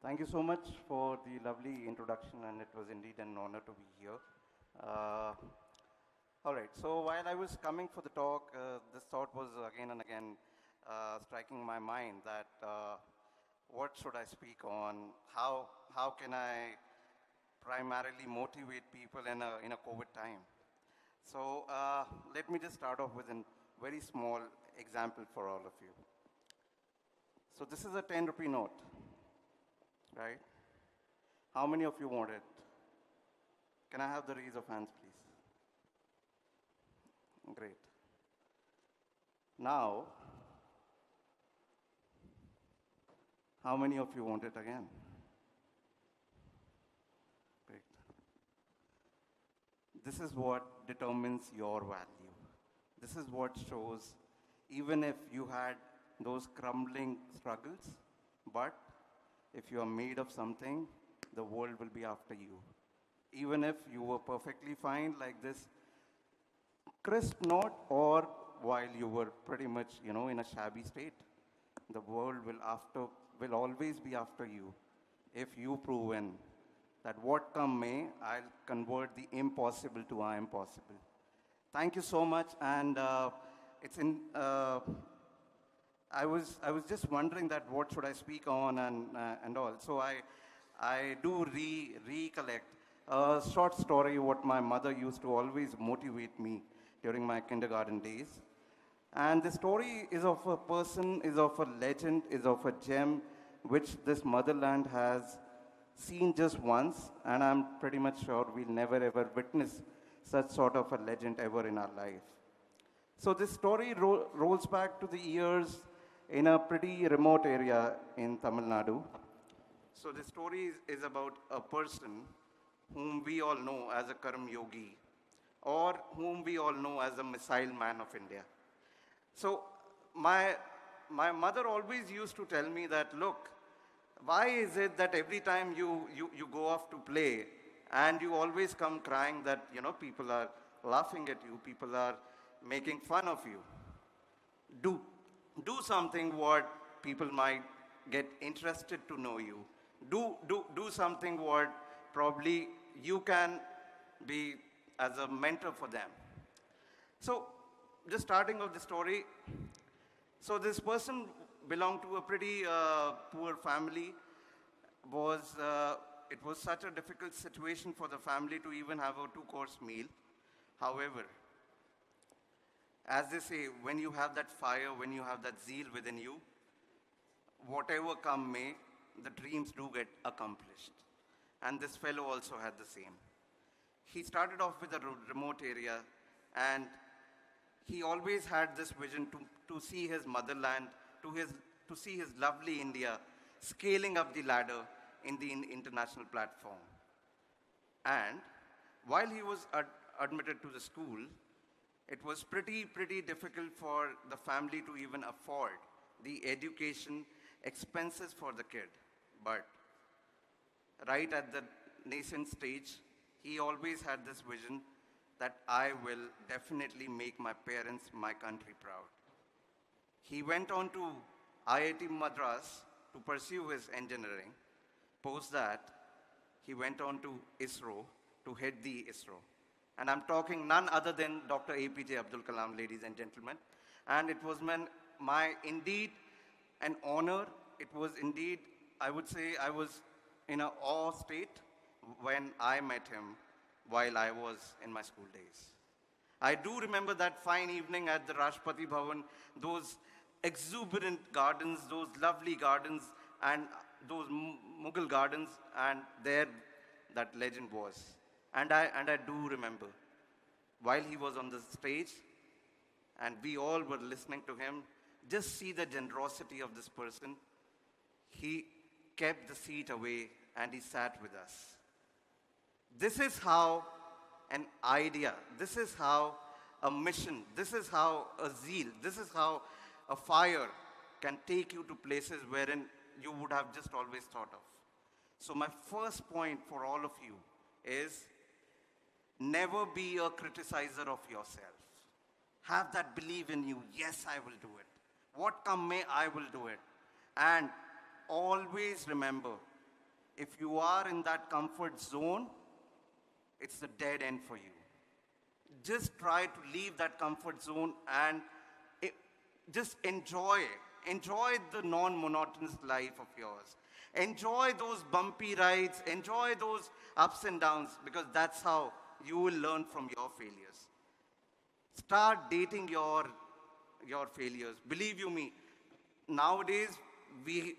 Thank you so much for the lovely introduction, and it was indeed an honor to be here. Uh, all right, so while I was coming for the talk, this thought was again and again striking my mind that what should I speak on? How can I primarily motivate people in a COVID time? So let me just start off with a very small example for all of you. So this is a 10 rupee note, right? How many of you want it? Can I have the raise of hands, please? Great. Now, how many of you want it again? Great. This is what determines your value. This is what shows, even if you had those crumbling struggles, but if you are made of something, the world will be after you. Even if you were perfectly fine like this crisp note, or while you were pretty much, in a shabby state, the world will always be after you if you proven that what come may, I'll convert the impossible to I am possible. Thank you so much, and it's in. I was just wondering that what should I speak on and all. So I do recollect a short story what my mother used to always motivate me during my kindergarten days. And the story is of a person, is of a legend, is of a gem which this motherland has seen just once, and I'm pretty much sure we'll never ever witness such sort of a legend ever in our life. So this story rolls back to the years in a pretty remote area in Tamil Nadu. So the story is about a person whom we all know as a Karam Yogi, or whom we all know as a missile man of India. So my mother always used to tell me that, look, why is it that every time you go off to play and you always come crying that, people are laughing at you, people are making fun of you? Do something what people might get interested to know you. Do something what probably you can be as a mentor for them. So just starting of the story, so this person belonged to a pretty poor family. It was such a difficult situation for the family to even have a two-course meal. However, as they say, when you have that fire, when you have that zeal within you, whatever come may, the dreams do get accomplished. And this fellow also had the same. He started off with a remote area, and he always had this vision to see his motherland, to see his lovely India scaling up the ladder in the international platform. And while he was admitted to the school, it was pretty difficult for the family to even afford the education expenses for the kid. But right at the nascent stage, he always had this vision that I will definitely make my parents, my country proud. He went on to IIT Madras to pursue his engineering. Post that, he went on to ISRO to head the ISRO. And I'm talking none other than Dr. APJ Abdul Kalam, ladies and gentlemen. And it was my indeed an honor. It was indeed, I would say, I was in an awe state when I met him while I was in my school days. I do remember that fine evening at the Rashtrapati Bhavan, those exuberant gardens, those lovely gardens, and those Mughal gardens, and there that legend was. And I do remember, while he was on the stage, and we all were listening to him, just see the generosity of this person. He kept the seat away and he sat with us. This is how an idea, this is how a mission, this is how a zeal, this is how a fire can take you to places wherein you would have just always thought of. So my first point for all of you is never be a criticizer of yourself. Have that belief in you. Yes, I will do it. What come may, I will do it. And always remember, If you are in that comfort zone, it's the dead end for you. Just try to leave that comfort zone and just enjoy the non-monotonous life of yours. Enjoy those bumpy rides, enjoy those ups and downs, because that's how you will learn from your failures. Start dating your failures. Believe you me, nowadays we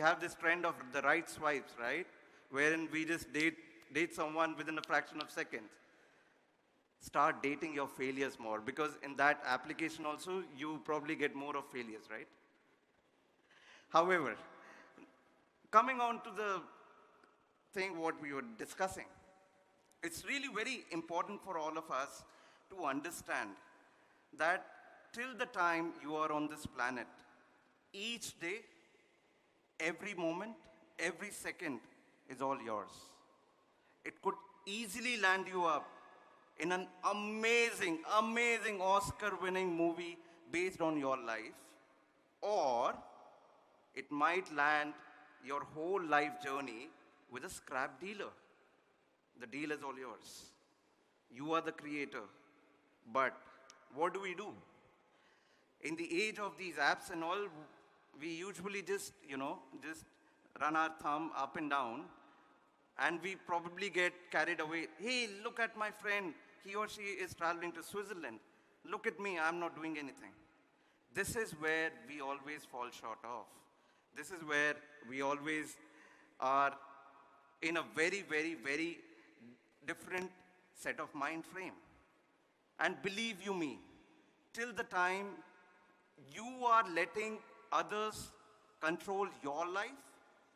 have this trend of the right swipes, right? Wherein we just date someone within a fraction of seconds. Start dating your failures more, because in that application also you probably get more of failures, right? However, coming on to the thing what we were discussing, it's really very important for all of us to understand that till the time you are on this planet, each day, every moment, every second is all yours. It could easily land you up in an amazing, amazing Oscar-winning movie based on your life, or it might land your whole life journey with a scrap dealer. The deal is all yours. You are the creator. But what do we do? In the age of these apps and all, we usually just run our thumb up and down, and we probably get carried away. Hey, look at my friend. He or she is traveling to Switzerland. Look at me, I'm not doing anything. This is where we always fall short of. This is where we always are in a very, very, very different set of mind frame. And believe you me, till the time you are letting others control your life,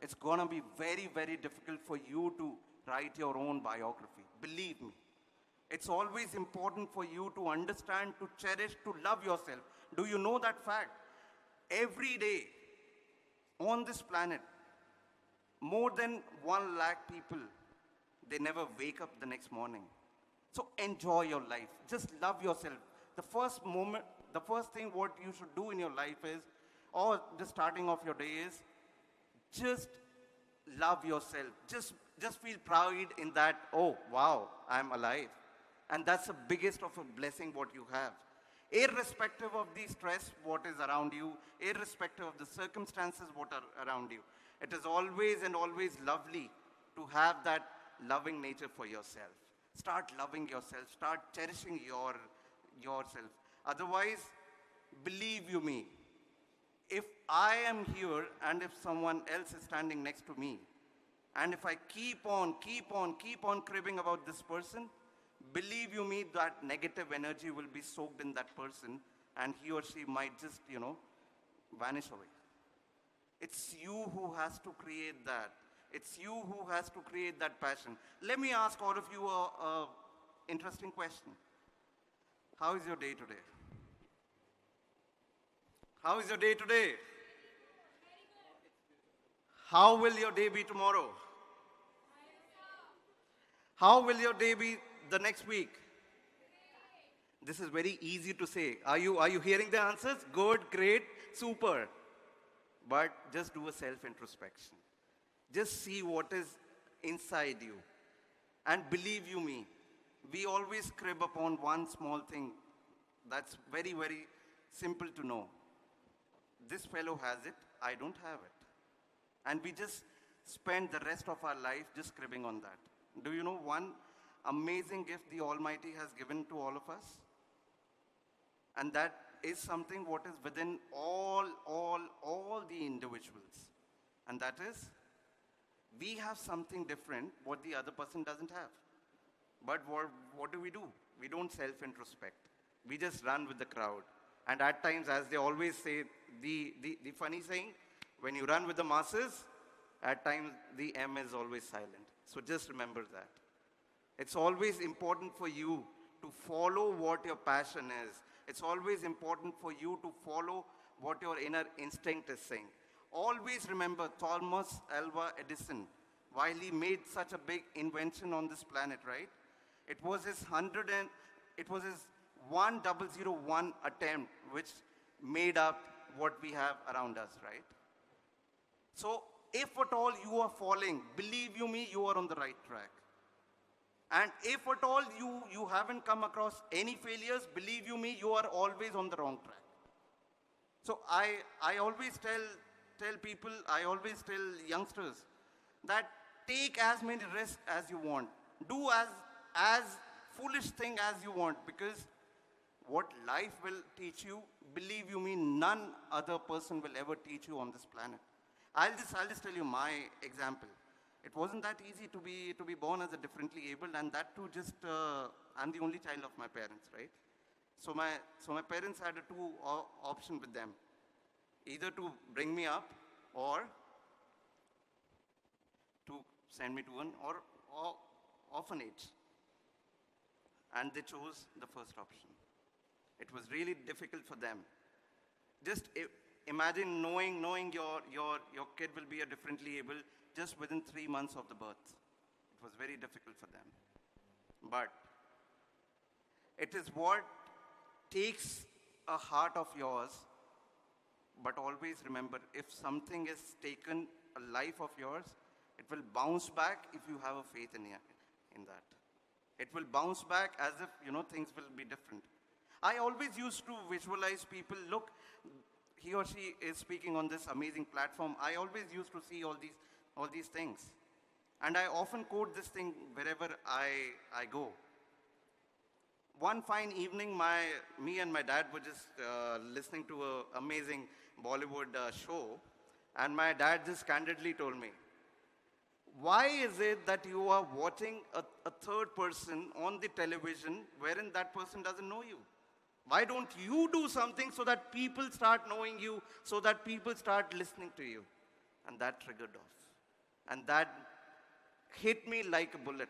it's gonna be very, very difficult for you to write your own biography. Believe me. It's always important for you to understand, to cherish, to love yourself. Do you know that fact? Every day on this planet, more than 1 lakh people, they never wake up the next morning. So enjoy your life. Just love yourself. The first thing what you should do in your life is, or the starting of your day is, just love yourself. Just feel proud in that, oh, wow, I'm alive. And that's the biggest of a blessing what you have. Irrespective of the stress, what is around you, irrespective of the circumstances what are around you, it is always and always lovely to have that loving nature for yourself. Start loving yourself. Start cherishing yourself. Otherwise, believe you me, if I am here and if someone else is standing next to me, and if I keep on cribbing about this person, believe you me, that negative energy will be soaked in that person, and he or she might just, vanish away. It's you who has to create that. It's you who has to create that passion. Let me ask all of you a interesting question. How is your day today? How is your day today? How will your day be tomorrow? How will your day be the next week? This is very easy to say. Are you hearing the answers? Good, great, super. But just do a self-introspection. Just see what is inside you. And believe you me, we always crib upon one small thing that's very, very simple to know. This fellow has it, I don't have it. And we just spend the rest of our life just cribbing on that. Do you know one amazing gift the Almighty has given to all of us? And that is something what is within all the individuals. And that is, we have something different what the other person doesn't have. But what do? We don't self-introspect. We just run with the crowd. And at times, as they always say, the funny saying, when you run with the masses, at times the M is always silent. So just remember that. It's always important for you to follow what your passion is. It's always important for you to follow what your inner instinct is saying. Always remember Thomas Alva Edison, while he made such a big invention on this planet, right? It was his 1001 attempt which made up what we have around us, right? So if at all you are falling, believe you me, you are on the right track. And if at all you haven't come across any failures, believe you me, you are always on the wrong track. So I always tell people, I always tell youngsters that take as many risks as you want. Do as foolish thing as you want, because what life will teach you, believe you me, none other person will ever teach you on this planet. I'll just tell you my example. It wasn't that easy to be born as a differently abled, and that too just, I'm the only child of my parents, right? So my parents had a two option with them, either to bring me up or to send me to an orphanage. And they chose the first option. It was really difficult for them. Just imagine knowing your kid will be a differently able just within 3 months of the birth. It was very difficult for them. But it is what takes a heart of yours, but always remember, if something is taken, a life of yours, it will bounce back if you have a faith in that. It will bounce back as if, things will be different. I always used to visualize people, look, he or she is speaking on this amazing platform. I always used to see all these things. And I often quote this thing wherever I go. One fine evening, me and my dad were just listening to an amazing Bollywood show, and my dad just candidly told me, why is it that you are watching a third person on the television wherein that person doesn't know you? Why don't you do something so that people start knowing you, so that people start listening to you? And that triggered off. And that hit me like a bullet.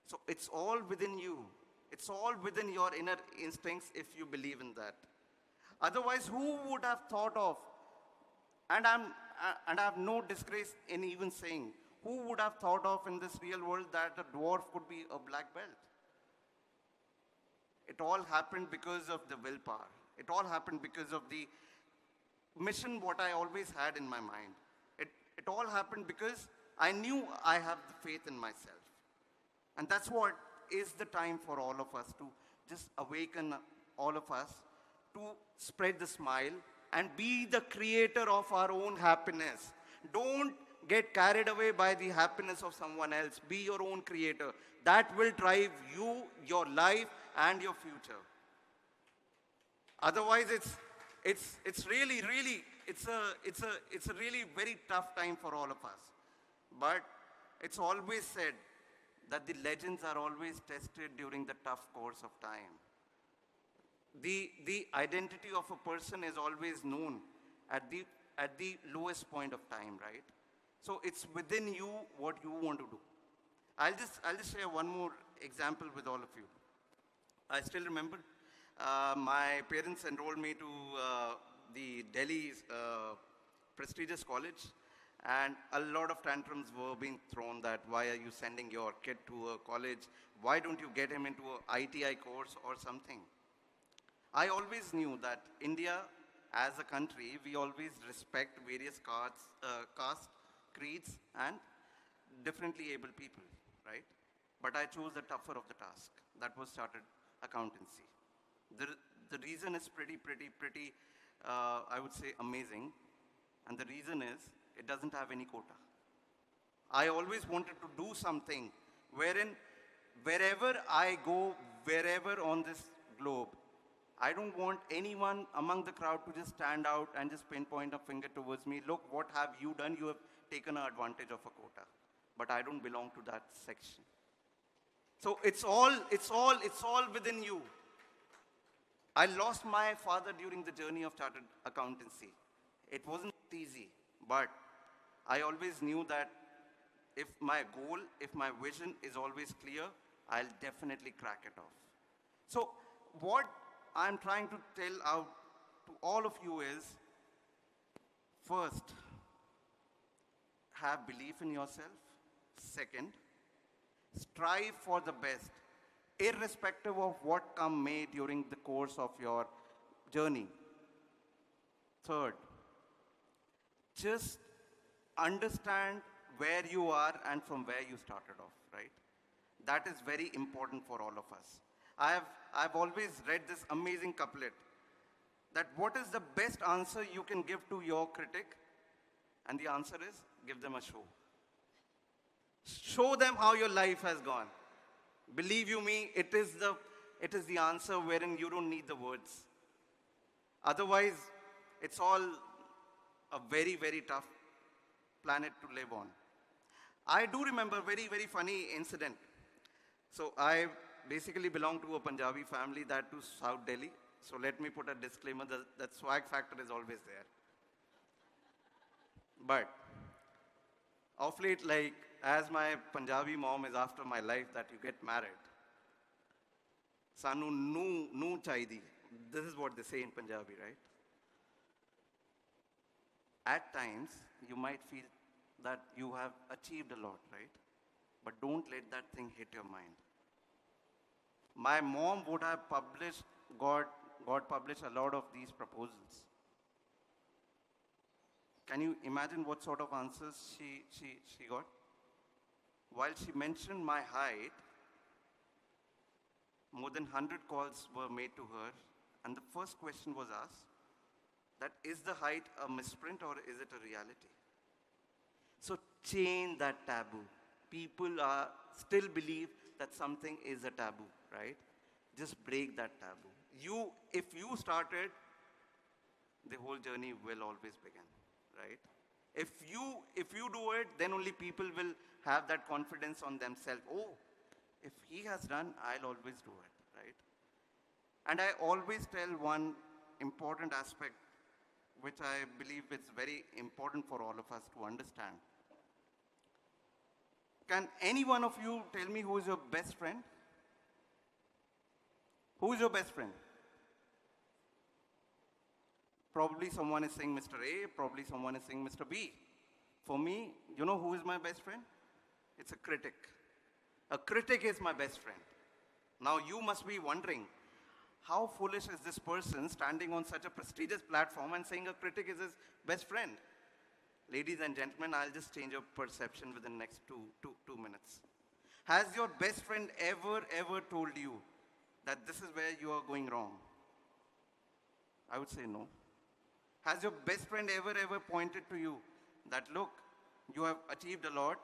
So it's all within you. It's all within your inner instincts if you believe in that. Otherwise, who would have thought of, and I have no disgrace in even saying, who would have thought of in this real world that a dwarf could be a black belt? It all happened because of the willpower. It all happened because of the mission what I always had in my mind. It all happened because I knew I have the faith in myself. And that's what is the time for all of us, to just awaken all of us, to spread the smile and be the creator of our own happiness. Don't get carried away by the happiness of someone else. Be your own creator. That will drive you, your life, and your future. Otherwise, it's really a really very tough time for all of us. But it's always said that the legends are always tested during the tough course of time. The identity of a person is always known at the lowest point of time, right? So it's within you what you want to do. I'll just share one more example with all of you. I still remember my parents enrolled me to the Delhi's prestigious college, and a lot of tantrums were being thrown that why are you sending your kid to a college? Why don't you get him into an ITI course or something? I always knew that India, as a country, we always respect various castes, creeds, and differently able people, right? But I chose the tougher of the task. That was chartered accountancy. The reason is pretty, I would say, amazing. And the reason is, it doesn't have any quota. I always wanted to do something wherein, wherever I go, wherever on this globe, I don't want anyone among the crowd to just stand out and just pinpoint a finger towards me. Look, what have you done? You have taken advantage of a quota. But I don't belong to that section. So it's all within you. I lost my father during the journey of chartered accountancy. It wasn't easy, but I always knew that if my goal, if my vision is always clear, I'll definitely crack it off. So what I'm trying to tell out to all of you is, first, have belief in yourself. Second, strive for the best, irrespective of what come may during the course of your journey. Third, just understand where you are and from where you started off, right? That is very important for all of us. I've always read this amazing couplet that what is the best answer you can give to your critic? And the answer is, give them a show. Show them how your life has gone. Believe you me, it is the answer wherein you don't need the words. Otherwise, it's all a very, very tough planet to live on. I do remember a very, very funny incident. So I basically belong to a Punjabi family, that to South Delhi. So let me put a disclaimer that swag factor is always there. But of late, like, as my Punjabi mom is after my life that you get married, Sanu nu chaidi. This is what they say in Punjabi, right? At times, you might feel that you have achieved a lot, right? But don't let that thing hit your mind. My mom would have published, got published a lot of these proposals. Can you imagine what sort of answers she got? While she mentioned my height, more than 100 calls were made to her, and the first question was asked, that is the height a misprint or is it a reality? So change that taboo. People still believe that something is a taboo, right? Just break that taboo. If you started, the whole journey will always begin, right? If you do it, then only people will have that confidence on themselves. Oh, if he has done, I'll always do it, right? And I always tell one important aspect, which I believe is very important for all of us to understand. Can any one of you tell me who is your best friend? Who is your best friend? Probably someone is saying Mr. A, probably someone is saying Mr. B. For me, you know who is my best friend? It's a critic. A critic is my best friend. Now you must be wondering, how foolish is this person standing on such a prestigious platform and saying a critic is his best friend? Ladies and gentlemen, I'll just change your perception within the next two minutes. Has your best friend ever told you that this is where you are going wrong? I would say no. Has your best friend ever pointed to you that, look, you have achieved a lot,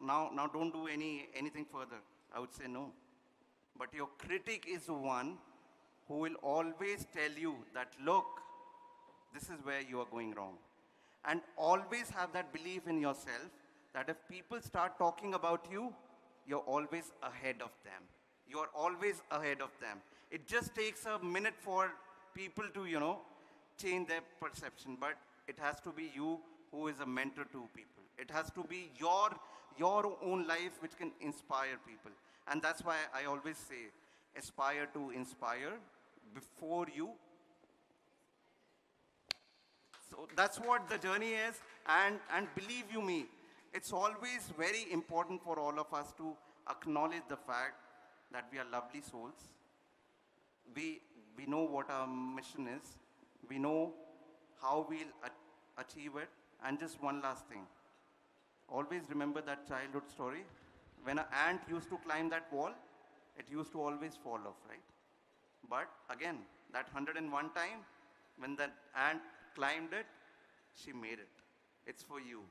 now don't do anything further? I would say no. But your critic is the one who will always tell you that, look, this is where you are going wrong. And always have that belief in yourself that if people start talking about you, you're always ahead of them. You're always ahead of them. It just takes a minute for people to, change their perception, but it has to be you who is a mentor to people. It has to be your own life which can inspire people. And that's why I always say, aspire to inspire before you. So that's what the journey is, and believe you me, it's always very important for all of us to acknowledge the fact that we are lovely souls. We know what our mission is. We know how we'll achieve it. And just one last thing. Always remember that childhood story. When an ant used to climb that wall, it used to always fall off, right? But again, that 101 time, when that ant climbed it, she made it. It's for you.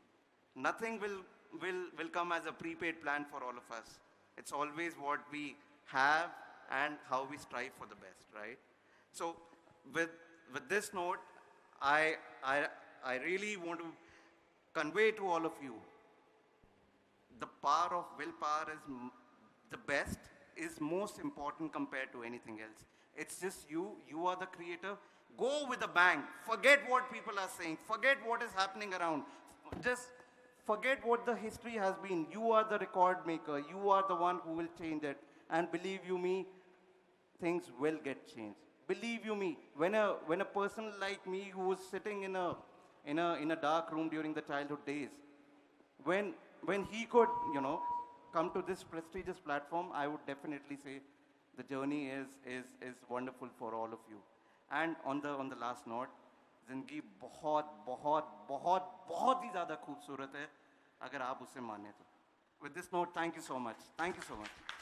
Nothing will come as a prepaid plan for all of us. It's always what we have and how we strive for the best, right? So with this note, I really want to convey to all of you, the power of willpower is the best, is most important compared to anything else. It's just you are the creator. Go with a bang. Forget what people are saying. Forget what is happening around. Just forget what the history has been. You are the record maker. You are the one who will change it. And believe you me, things will get changed. Believe you me, when a person like me who was sitting in a dark room during the childhood days, when he could, come to this prestigious platform, I would definitely say the journey is wonderful for all of you. And on the last note, ज़िंदगी बहुत बहुत बहुत बहुत ही ज़्यादा खूबसूरत है अगर आप उसे माने तो. With this note, thank you so much. Thank you so much.